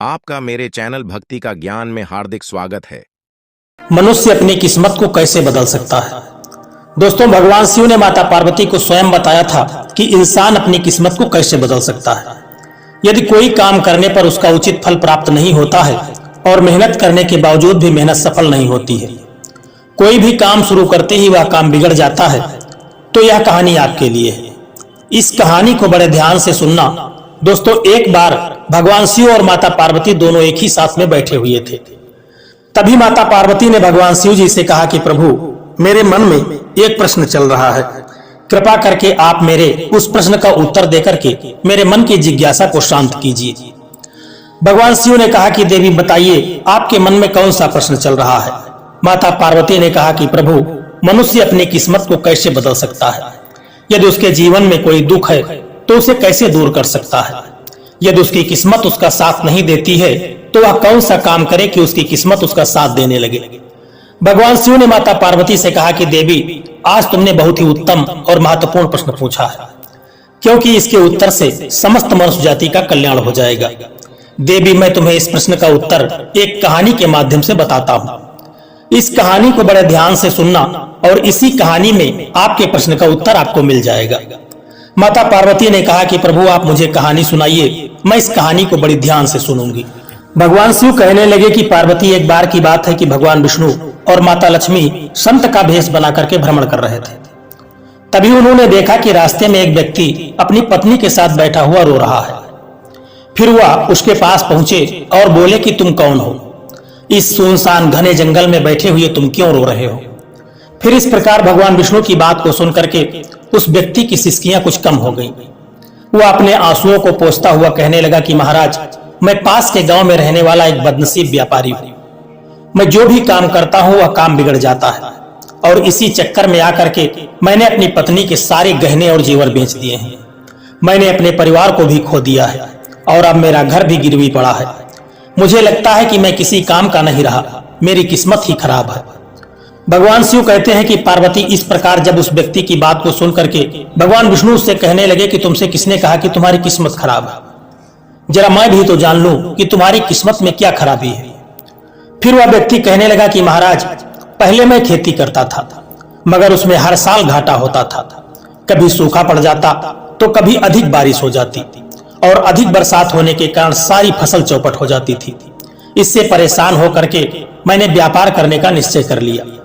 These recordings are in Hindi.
आपका मेरे चैनल भक्ति का ज्ञान में हार्दिक स्वागत है। मनुष्य अपनी किस्मत को कैसे बदल सकता है। दोस्तों, भगवान शिव ने माता पार्वती को स्वयं बताया था कि इंसान अपनी किस्मत को कैसे बदल सकता है। यदि कोई काम करने पर उसका उचित फल प्राप्त नहीं होता है और मेहनत करने के बावजूद भी मेहनत सफल नहीं होती है, कोई भी काम शुरू करते ही वह काम बिगड़ जाता है, तो यह कहानी आपके लिए है। इस कहानी को बड़े ध्यान से सुनना। दोस्तों, एक बार भगवान शिव और माता पार्वती दोनों एक ही साथ में बैठे हुए थे। तभी माता पार्वती ने भगवान शिव जी से कहा कि प्रभु, मेरे मन में एक प्रश्न चल रहा है, कृपा करके आप मेरे उस प्रश्न का उत्तर देकर के मेरे मन की जिज्ञासा को शांत कीजिए। भगवान शिव ने कहा कि देवी बताइए, आपके मन में कौन सा प्रश्न चल रहा है। माता पार्वती ने कहा कि प्रभु, मनुष्य अपनी किस्मत को कैसे बदल सकता है। यदि उसके जीवन में कोई दुख है तो उसे कैसे दूर कर सकता है। यदि उसकी किस्मत उसका साथ नहीं देती है तो वह कौन सा काम करे कि उसकी किस्मत उसका साथ देने लगे। भगवान शिव ने माता पार्वती से कहा कि देवी, आज तुमने बहुत ही उत्तम और महत्वपूर्ण प्रश्न पूछा है, क्योंकि इसके उत्तर से समस्त मनुष्य जाति का कल्याण हो जाएगा। देवी, मैं तुम्हें इस प्रश्न का उत्तर एक कहानी के माध्यम से बताता हूँ। इस कहानी को बड़े ध्यान से सुनना और इसी कहानी में आपके प्रश्न का उत्तर आपको मिल जाएगा। माता पार्वती ने कहा कि प्रभु, आप मुझे कहानी सुनाइए, मैं इस कहानी को बड़ी ध्यान से सुनूंगी। भगवान शिव कहने लगे कि पार्वती, एक बार की बात है कि भगवान विष्णु और माता लक्ष्मी संत का भेष बना करके भ्रमण कर रहे थे। तभी उन्होंने देखा कि रास्ते में एक व्यक्ति अपनी पत्नी के साथ बैठा हुआ रो रहा है। फिर वह उसके पास पहुंचे और बोले कि तुम कौन हो, इस सुनसान घने जंगल में बैठे हुए तुम क्यों रो रहे हो। फिर इस प्रकार भगवान विष्णु की बात को सुनकर के उस व्यक्ति की सिसकियां कुछ कम हो गईं। वह अपने आंसुओं को पोंछता हुआ कहने लगा कि महाराज, मैं पास के गांव में रहने वाला एक बदनसीब व्यापारी हूं। मैं जो भी काम करता हूं वह काम बिगड़ जाता है, और इसी चक्कर में आकर के मैंने अपनी पत्नी के सारे गहने और जेवर बेच दिए हैं। मैंने अपने परिवार को भी खो दिया है और अब मेरा घर भी गिरवी पड़ा है। मुझे लगता है कि मैं किसी काम का नहीं रहा, मेरी किस्मत ही खराब है। भगवान शिव कहते हैं कि पार्वती इस प्रकार जब उस व्यक्ति की बात को सुन करके भगवान विष्णु से कहने लगे कि तुमसे किसने कहा कि तुम्हारी किस्मत खराब है, जरा मैं भी तो जान लूं कि तुम्हारी किस्मत में क्या खराबी है। फिर वह व्यक्ति कहने लगा कि महाराज, पहले मैं खेती करता था, मगर उसमें हर साल घाटा होता था। कभी सूखा पड़ जाता तो कभी अधिक बारिश हो जाती, और अधिक बरसात होने के कारण सारी फसल चौपट हो जाती थी। इससे परेशान होकर के मैंने व्यापार करने का निश्चय कर लिया।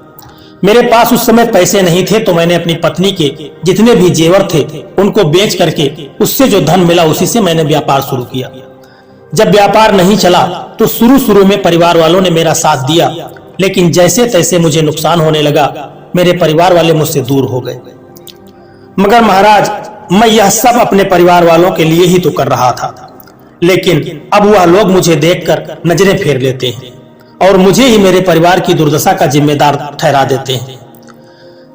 मेरे पास उस समय पैसे नहीं थे, तो मैंने अपनी पत्नी के जितने भी जेवर थे उनको बेच करके उससे जो धन मिला उसी से मैंने व्यापार शुरू किया। जब व्यापार नहीं चला तो शुरू में परिवार वालों ने मेरा साथ दिया, लेकिन जैसे तैसे मुझे नुकसान होने लगा, मेरे परिवार वाले मुझसे दूर हो गए। मगर महाराज, मैं यह सब अपने परिवार वालों के लिए ही तो कर रहा था, लेकिन अब वह लोग मुझे देखकर नजरें फेर लेते हैं और मुझे ही मेरे परिवार की दुर्दशा का जिम्मेदार ठहरा देते हैं।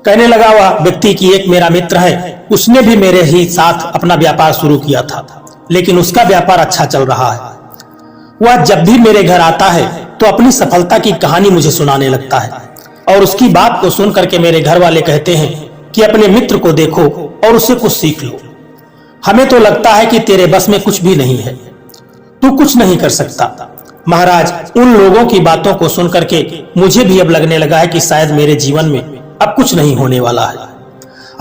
कहने लगा वह व्यक्ति कि एक मेरा मित्र है, उसने भी मेरे ही साथ अपना व्यापार शुरू किया था, लेकिन उसका व्यापार अच्छा चल रहा है। वह जब भी मेरे घर आता है तो अपनी सफलता की कहानी मुझे सुनाने लगता है, और उसकी बात को सुन करके मेरे घर वाले कहते हैं कि अपने मित्र को देखो और उससे कुछ सीख लो। हमें तो लगता है कि तेरे बस में कुछ भी नहीं है, तू कुछ नहीं कर सकता। महाराज, उन लोगों की बातों को सुन करके मुझे भी अब लगने लगा है कि शायद मेरे जीवन में अब कुछ नहीं होने वाला है।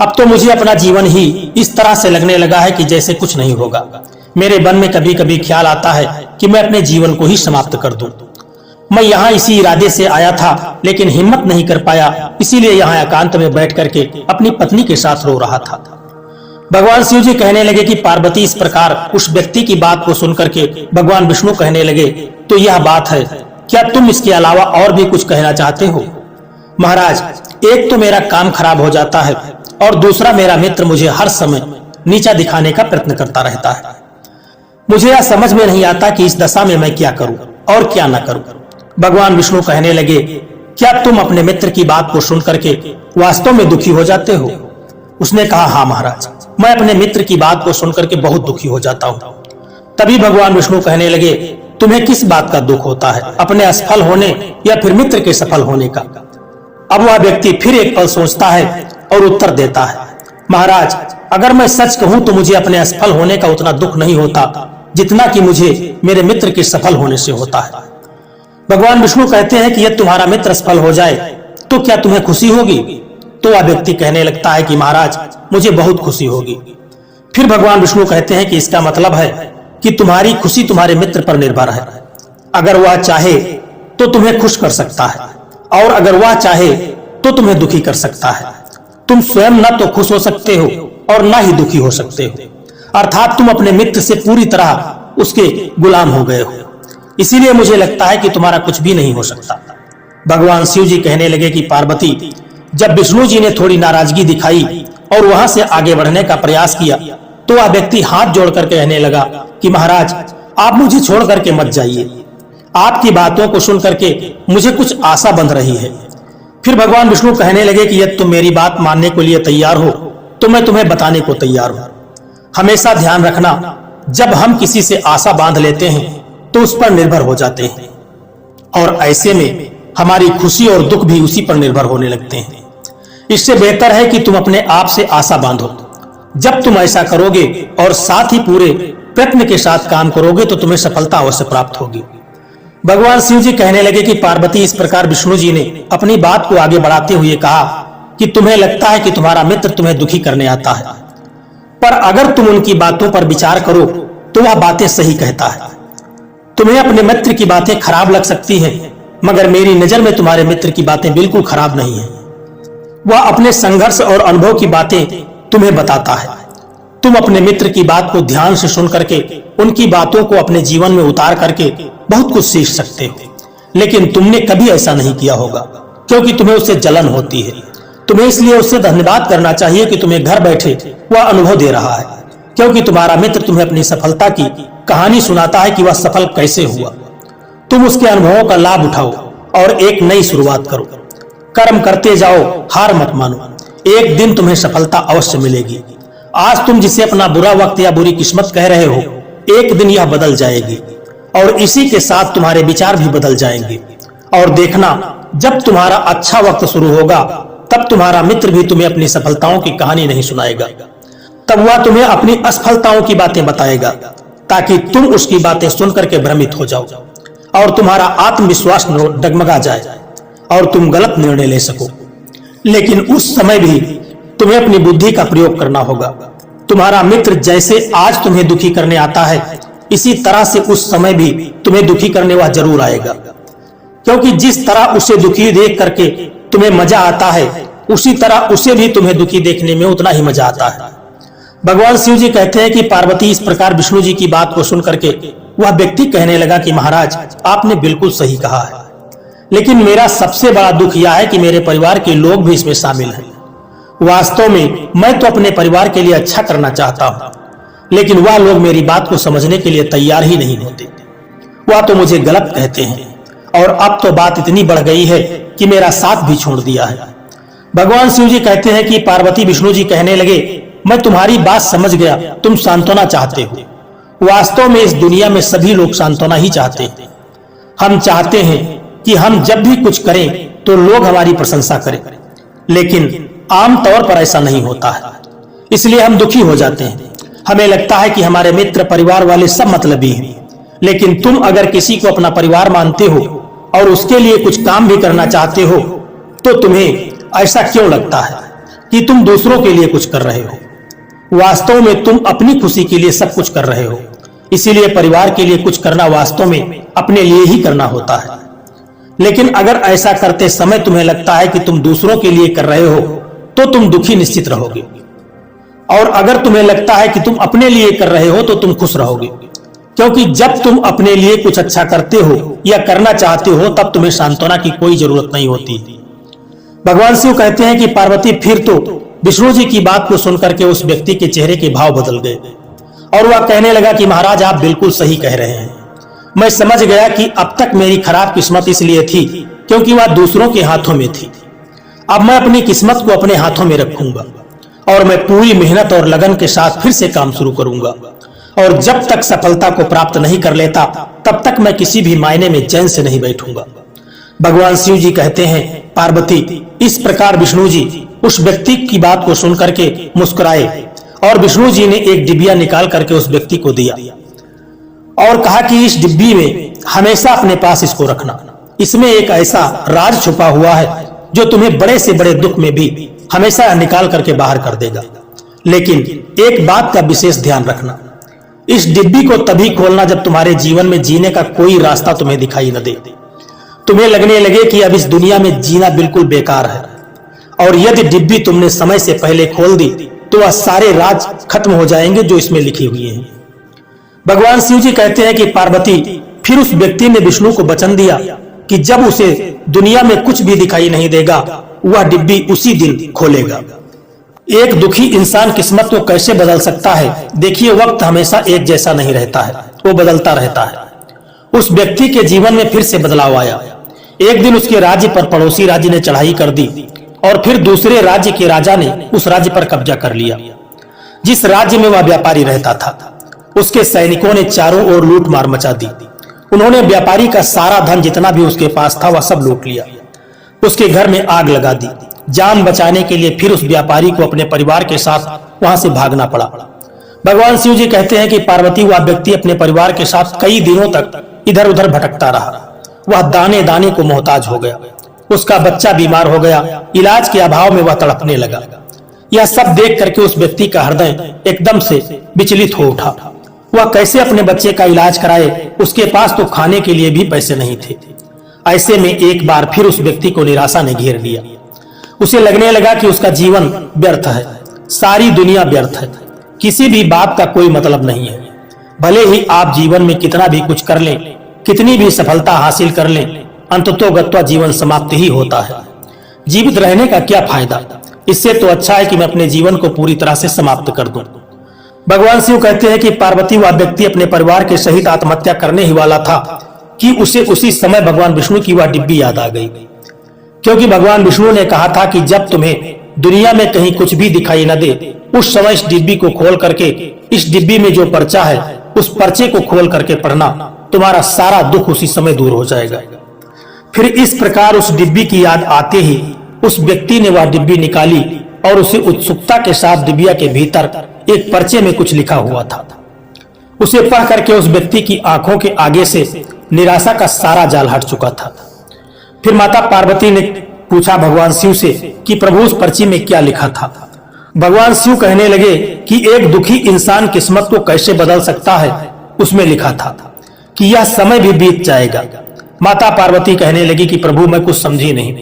अब तो मुझे अपना जीवन ही इस तरह से लगने लगा है कि जैसे कुछ नहीं होगा। मेरे मन में कभी कभी ख्याल आता है कि मैं अपने जीवन को ही समाप्त कर दूं। मैं यहाँ इसी इरादे से आया था, लेकिन हिम्मत नहीं कर पाया, इसीलिए यहाँ एकांत में बैठ करके अपनी पत्नी के साथ रो रहा था। भगवान शिव जी कहने लगे कि पार्वती, इस प्रकार उस व्यक्ति की बात को सुन करके भगवान विष्णु कहने लगे, तो यह बात है, क्या तुम इसके अलावा और भी कुछ कहना चाहते हो। महाराज, एक तो मेरा काम खराब हो जाता है और दूसरा मेरा मित्र मुझे हर समय नीचा दिखाने का प्रयत्न करता रहता है। मुझे यह समझ में नहीं आता कि इस दशा में मैं क्या करूं और क्या न करूं। भगवान विष्णु कहने लगे, क्या तुम अपने मित्र की बात को सुन करके वास्तव में दुखी हो जाते हो। उसने कहा, हाँ महाराज, मैं अपने मित्र की बात को सुनकर के बहुत दुखी हो जाता हूँ। तभी भगवान विष्णु कहने लगे, तुम्हें किस बात का दुख होता है, अपने असफल होने या फिर मित्र के सफल होने का। अब वह व्यक्ति फिर एक पल सोचता है और उत्तर देता है, महाराज, अगर मैं सच कहूं तो मुझे अपने असफल होने का उतना दुख नहीं होता, जितना कि मुझे मेरे मित्र के सफल होने से होता है। भगवान विष्णु कहते हैं कि यदि तुम्हारा मित्र सफल हो जाए तो क्या तुम्हें खुशी होगी? तो वह व्यक्ति कहने लगता है कि महाराज, मुझे बहुत खुशी होगी। फिर भगवान विष्णु कहते हैं कि इसका मतलब है कि तुम्हारी खुशी तुम्हारे मित्र पर निर्भर है। अगर वह चाहे तो तुम्हें खुश कर सकता है, और अगर वह चाहे तो तुम्हें दुखी कर सकता है। तुम स्वयं न तो खुश हो सकते हो और न ही दुखी हो सकते हो, अर्थात तुम अपने मित्र से पूरी तरह उसके गुलाम हो गए हो। इसीलिए मुझे लगता है कि तुम्हारा कुछ भी नहीं हो सकता। भगवान शिव जी कहने लगे कि पार्वती, जब विष्णु जी ने थोड़ी नाराजगी दिखाई और वहां से आगे बढ़ने का प्रयास किया तो वह व्यक्ति हाथ जोड़कर कहने लगा कि महाराज, आप मुझे छोड़ करके मत जाइए। आपकी बातों को सुन करके मुझे कुछ आशा बंध रही है। फिर भगवान विष्णु कहने लगे कि यदि तुम मेरी बात मानने के लिए तैयार हो तो मैं तुम्हें बताने को तैयार हूं। हमेशा ध्यान रखना, जब हम किसी से आशा बांध लेते हैं तो उस पर निर्भर हो जाते हैं, और ऐसे में हमारी खुशी और दुख भी उसी पर निर्भर होने लगते हैं। इससे बेहतर है कि तुम अपने आप से आशा बांधो। जब तुम ऐसा करोगे और साथ ही पूरे प्रयत्न के साथ काम करोगे तो तुम्हें सफलता अवश्य प्राप्त होगी। भगवान शिव जी कहने लगे कि पार्वती, इस प्रकार विष्णु जी ने अपनी बात को आगे बढ़ाते हुए कहा कि तुम्हें लगता है कि तुम्हारा मित्र तुम्हें दुखी करने आता है, पर अगर तुम उनकी बातों पर विचार करो तो वह बातें सही कहता है। तुम्हें अपने मित्र की बातें खराब लग सकती हैं, मगर मेरी नजर में तुम्हारे मित्र की बातें बिल्कुल खराब नहीं है। वह अपने संघर्ष और अनुभव की बातें तुम्हें बताता है। तुम अपने मित्र की बात को ध्यान से सुन करके उनकी बातों को अपने जीवन में उतार करके बहुत कुछ सीख सकते हो, लेकिन तुमने कभी ऐसा नहीं किया होगा क्योंकि तुम्हें उससे जलन होती है। तुम्हें इसलिए उससे धन्यवाद करना चाहिए कि तुम्हें घर बैठे वह अनुभव दे रहा है, क्योंकि तुम्हारा मित्र तुम्हें अपनी सफलता की कहानी सुनाता है कि वह सफल कैसे हुआ। तुम उसके अनुभवों का लाभ उठाओ और एक नई शुरुआत करो। कर्म करते जाओ, हार मत मानो। एक दिन तुम्हें सफलता अवश्य मिलेगी। आज तुम जिसे अपना बुरा वक्त या बुरी किस्मत कह रहे हो, एक दिन यह बदल जाएगी और इसी के साथ तुम्हारे विचार भी बदल जाएंगे। और देखना, जब तुम्हारा अच्छा वक्त शुरू होगा तब तुम्हारा मित्र भी तुम्हें अपनी सफलताओं की कहानी नहीं सुनाएगा। तब वह तुम्हें अपनी असफलताओं की बातें बताएगा ताकि तुम उसकी बातें सुनकर के भ्रमित हो जाओ और तुम्हारा आत्मविश्वास डगमगा जाए और तुम गलत निर्णय ले सको। लेकिन उस समय भी तुम्हें अपनी बुद्धि का प्रयोग करना होगा। तुम्हारा मित्र जैसे आज तुम्हें दुखी करने आता है, इसी तरह से उस समय भी तुम्हें दुखी करने वह जरूर आएगा, क्योंकि जिस तरह उसे दुखी देख करके तुम्हें मजा आता है, उसी तरह उसे भी तुम्हें दुखी देखने में उतना ही मजा आता है। भगवान शिव जी कहते हैं कि पार्वती, इस प्रकार विष्णु जी की बात को सुन करके वह व्यक्ति कहने लगा कि महाराज, आपने बिल्कुल सही कहा है, लेकिन मेरा सबसे बड़ा दुख यह है कि मेरे परिवार के लोग भी इसमें शामिल हैं। वास्तव में मैं तो अपने परिवार के लिए अच्छा करना चाहता हूँ, लेकिन वह लोग मेरी बात को समझने के लिए तैयार ही नहीं होते। वह तो मुझे गलत कहते हैं और अब तो बात इतनी बढ़ गई है कि मेरा साथ भी छोड़ दिया है। भगवान शिव जी कहते हैं कि पार्वती, विष्णु जी कहने लगे, मैं तुम्हारी बात समझ गया, तुम सांत्वना चाहते हो। वास्तव में इस दुनिया में सभी लोग सांत्वना ही चाहते हैं। हम चाहते हैं कि हम जब भी कुछ करें तो लोग हमारी प्रशंसा करें, लेकिन आमतौर पर ऐसा नहीं होता है, इसलिए हम दुखी हो जाते हैं। हमें लगता है कि हमारे मित्र, परिवार वाले सब मतलबी हैं, लेकिन तुम अगर किसी को अपना परिवार मानते हो और उसके लिए कुछ काम भी करना चाहते हो तो तुम्हें ऐसा क्यों लगता है कि तुम दूसरों के लिए कुछ कर रहे हो? वास्तव में तुम अपनी खुशी के लिए सब कुछ कर रहे हो। इसीलिए परिवार के लिए कुछ करना वास्तव में अपने लिए ही करना होता है। लेकिन अगर ऐसा करते समय तुम्हें लगता है कि तुम दूसरों के लिए कर रहे हो तो तुम दुखी निश्चित रहोगे, और अगर तुम्हें लगता है कि तुम अपने लिए कर रहे हो तो तुम खुश रहोगे, क्योंकि जब तुम अपने लिए कुछ अच्छा करते हो या करना चाहते हो तब तुम्हें सांत्वना की कोई जरूरत नहीं होती। भगवान शिव कहते हैं कि पार्वती, फिर तो विष्णु जी की बात को सुनकर के उस व्यक्ति के चेहरे के भाव बदल गए और वह कहने लगा कि महाराज, आप बिल्कुल सही कह रहे हैं। मैं समझ गया कि अब तक मेरी खराब किस्मत इसलिए थी क्योंकि वह दूसरों के हाथों में थी। अब मैं अपनी किस्मत को अपने हाथों में रखूंगा और मैं पूरी मेहनत और लगन के साथ फिर से काम शुरू करूंगा, और जब तक सफलता को प्राप्त नहीं कर लेता तब तक मैं किसी भी मायने में चैन से नहीं बैठूंगा। भगवान शिव जी कहते हैं, पार्वती, इस प्रकार विष्णु जी उस व्यक्ति की बात को सुन करके मुस्कुराए और विष्णु जी ने एक डिबिया निकाल करके उस व्यक्ति को दिया। और कहा कि इस डिब्बी में हमेशा अपने पास इसको रखना, इसमें एक ऐसा राज छुपा हुआ है जो तुम्हें बड़े से बड़े दुख में भी हमेशा निकाल करके बाहर कर देगा। लेकिन एक बात का विशेष ध्यान रखना, इस डिब्बी को तभी खोलना जब तुम्हारे जीवन में जीने का कोई रास्ता तुम्हें दिखाई न दे, तुम्हें लगने लगे कि अब इस दुनिया में जीना बिल्कुल बेकार है। और यदि डिब्बी तुमने समय से पहले खोल दी तो वह सारे राज खत्म हो जाएंगे जो इसमें लिखे हुए हैं। भगवान शिव जी कहते हैं कि पार्वती फिर उस व्यक्ति ने विष्णु को वचन दिया कि जब उसे दुनिया में कुछ भी दिखाई नहीं देगा वह डिब्बी उसी दिन खोलेगा। एक दुखी इंसान किस्मत को कैसे बदल सकता है? देखिए, वक्त हमेशा एक जैसा नहीं रहता है, वो बदलता रहता है। उस व्यक्ति के जीवन में फिर से बदलाव आया। एक दिन उसके राज्य पर पड़ोसी राज्य ने चढ़ाई कर दी और फिर दूसरे राज्य के राजा ने उस राज्य पर कब्जा कर लिया। जिस राज्य में वह व्यापारी रहता था उसके सैनिकों ने चारों ओर लूट मार मचा दी। उन्होंने व्यापारी का सारा धन जितना भी उसके पास था वह सब लूट लिया। उसके घर में आग लगा दी। जान बचाने के लिए फिर उस व्यापारी को अपने परिवार के साथ वहां से भागना पड़ा। भगवान शिव जी कहते हैं कि पार्वती वह व्यक्ति अपने परिवार के साथ कई दिनों तक इधर उधर भटकता रहा। वह दाने दाने को मोहताज हो गया। उसका बच्चा बीमार हो गया। इलाज के अभाव में वह तड़पने लगा। यह सब देख करके उस व्यक्ति का हृदय एकदम से विचलित हो उठा। वह कैसे अपने बच्चे का इलाज कराए? उसके पास तो खाने के लिए भी पैसे नहीं थे। ऐसे में एक बार फिर उस व्यक्ति को निराशा ने घेर लिया। उसे लगने लगा कि उसका जीवन व्यर्थ है, सारी दुनिया व्यर्थ है, किसी भी बात का कोई मतलब नहीं है। भले ही आप जीवन में कितना भी कुछ कर लें, कितनी भी सफलता हासिल कर लें, अंततोगत्वा जीवन समाप्त ही होता है। जीवित रहने का क्या फायदा? इससे तो अच्छा है कि मैं अपने जीवन को पूरी तरह से समाप्त कर दूं। भगवान शिव कहते हैं कि पार्वती वह व्यक्ति अपने परिवार के सहित आत्महत्या करने ही वाला था कि उसे उसी समय भगवान विष्णु की वह डिब्बी याद आ गई। क्योंकि भगवान विष्णु ने कहा था कि जब तुम्हें दुनिया में कहीं कुछ भी दिखाई न दे उस समय इस डिब्बी को खोल करके इस डिब्बी में जो पर्चा है उस पर्चे को खोल करके पढ़ना, तुम्हारा सारा दुख उसी समय दूर हो जाएगा। फिर इस प्रकार उस डिब्बी की याद आते ही उस व्यक्ति ने वह डिब्बी निकाली और उसे उत्सुकता के साथ डिबिया के भीतर एक पर्चे में कुछ लिखा हुआ था। उसे पढ़ करके उस व्यक्ति की आंखों के आगे से निराशा का सारा जाल हट चुका था। फिर माता पार्वती ने पूछा भगवान शिव से कि प्रभु उस पर्ची में क्या लिखा था? भगवान शिव कहने लगे कि एक दुखी इंसान किस्मत को कैसे बदल सकता है। उसमें लिखा था कि यह समय भी बीत जाएगा। माता पार्वती कहने लगी कि प्रभु मैं कुछ समझी नहीं।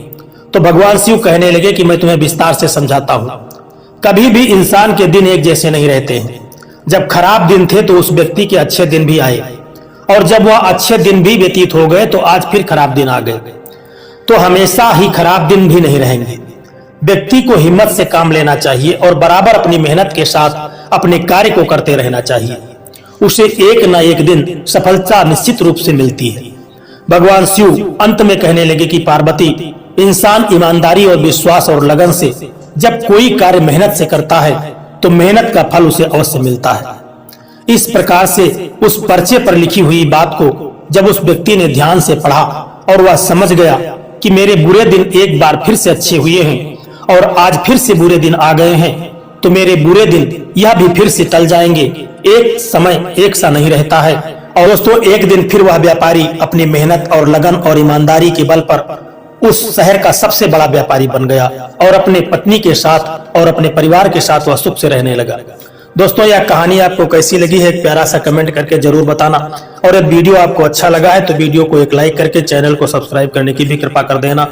तो भगवान शिव कहने लगे कि मैं तुम्हें विस्तार से समझाता हूँ। कभी भी इंसान के दिन एक जैसे नहीं रहते हैं। जब खराब दिन थे तो उस व्यक्ति के अच्छे दिन भी आए और जब वह अच्छे दिन भी व्यतीत हो गए तो आज फिर खराब दिन आ गए। तो हमेशा ही खराब दिन भी नहीं रहेंगे। व्यक्ति को हिम्मत से काम लेना चाहिए और बराबर अपनी मेहनत के साथ अपने कार्य को करते रहना चाहिए। उसे एक न एक दिन सफलता निश्चित रूप से मिलती है। भगवान शिव अंत में कहने लगे कि पार्वती, इंसान ईमानदारी और विश्वास और लगन से जब कोई कार्य मेहनत से करता है तो मेहनत का फल उसे अवश्य मिलता है। इस प्रकार से उस पर्चे पर लिखी हुई बात को जब उस व्यक्ति ने ध्यान से पढ़ा और वह समझ गया कि मेरे बुरे दिन एक बार फिर से अच्छे हुए हैं और आज फिर से बुरे दिन आ गए हैं, तो मेरे बुरे दिन यह भी फिर से टल जाएंगे। एक समय एक सा नहीं रहता है। और दोस्तों, एक दिन फिर वह व्यापारी अपनी मेहनत और लगन और ईमानदारी के बल पर उस शहर का सबसे बड़ा व्यापारी बन गया और अपने पत्नी के साथ और अपने परिवार के साथ वह सुख से रहने लगा। दोस्तों, यह कहानी आपको कैसी लगी है एक प्यारा सा कमेंट करके जरूर बताना। और यदि वीडियो आपको अच्छा लगा है तो वीडियो को एक लाइक करके चैनल को सब्सक्राइब करने की भी कृपा कर देना।